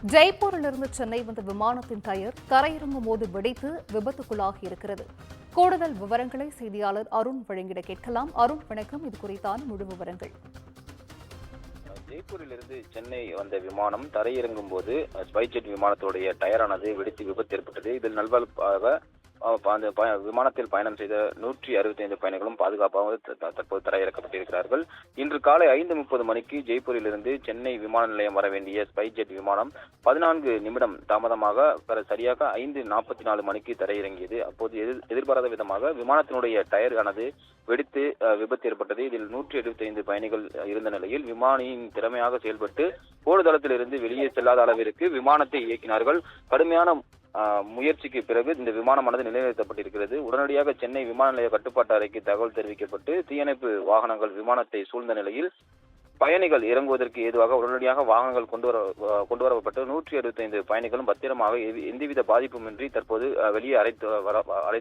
ஜெய்ப்பூரிலிருந்து சென்னை வந்த விமானத்தின் டயர் தரையிறங்கும் போது வெடித்து விபத்துக்குள்ளாகி இருக்கிறது. கூடுதல் விவரங்களை செய்தியாளர் அருண் வழங்கிட கேட்கலாம். அருண், வணக்கம். இது குறித்தான முழு விவரங்கள். ஜெய்ப்பூரிலிருந்து சென்னை வந்த விமானம் தரையிறங்கும் போது ஸ்பைஸ்ஜெட் விமானத்துடைய டயரானது வெடித்து விபத்து ஏற்பட்டது. இதில் நல்வாழ்வாக அந்த விமானத்தில் பயணம் செய்த 165 பயணிகளும் பாதுகாப்பாக தற்போது தரையிறக்கப்பட்டிருக்கிறார்கள். இன்று காலை 5:30 மணிக்கு ஜெய்ப்பூரிலிருந்து சென்னை விமான நிலையம் வர வேண்டிய ஸ்பைஸ்ஜெட் விமானம் 14 நிமிடம் தாமதமாக சரியாக 5:44 மணிக்கு தரையிறங்கியது. அப்போது எதிர்பாராத விதமாக விமானத்தினுடைய டயர் ஆனது வெடித்து விபத்து ஏற்பட்டது. இதில் 175 பயணிகள் இருந்த நிலையில் விமானியின் திறமையாக செயல்பட்டு ஓடுதளத்தில் இருந்து வெளியே செல்லாத அளவிற்கு விமானத்தை இயக்கினார்கள். கடுமையான முயற்சிக்கு பிறகு இந்த விமானமானது நிலைநிறுத்தப்பட்டிருக்கிறது. உடனடியாக சென்னை விமான நிலைய கட்டுப்பாட்டு அறைக்கு தகவல் தெரிவிக்கப்பட்டு தீயணைப்பு வாகனங்கள் விமானத்தை சூழ்ந்த நிலையில் பயணிகள் இறங்குவதற்கு ஏதுவாக உடனடியாக வாகனங்கள் கொண்டு வரப்பட்டு 165 பயணிகளும் பத்திரமாக எந்தவித பாதிப்புமின்றி தற்போது வெளியே அழைத்து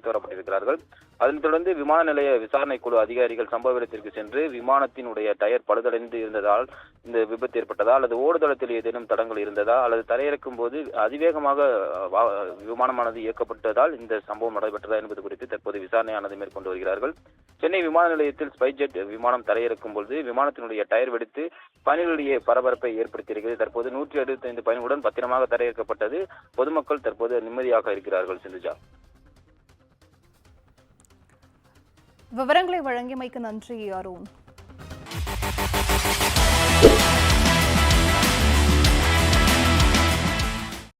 வரப்பட்டிருக்கிறார்கள். அதனைத் தொடர்ந்து விமான நிலைய விசாரணை குழு அதிகாரிகள் சம்பவ இடத்திற்கு சென்று விமானத்தினுடைய டயர் பழுதடைந்து இருந்ததால் இந்த விபத்து ஏற்பட்டதா அல்லது ஓடுதளத்தில் ஏதேனும் தடங்கள் இருந்ததா அல்லது தரையிறக்கும் போது அதிவேகமாக விமானமானது இயக்கப்பட்டதால் இந்த சம்பவம் நடைபெற்றதா என்பது குறித்து தற்போது விசாரணையானது மேற்கொண்டு வருகிறார்கள். சென்னை விமான நிலையத்தில் ஸ்பைஸ்ஜெட் விமானம் தரையிறக்கும் பொழுது விமானத்தினுடைய டயர் வெடித்து பயணிகளிடையே பரபரப்பை ஏற்படுத்தியிருக்கிறது. தற்போது 165 பயணிகளுடன் பத்திரமாக தரையிறக்கப்பட்டது. பொதுமக்கள் தற்போது நிம்மதியாக இருக்கிறார்கள். சிந்துஜா, விவரங்களை வழங்கியமைக்கு நன்றி அருண்.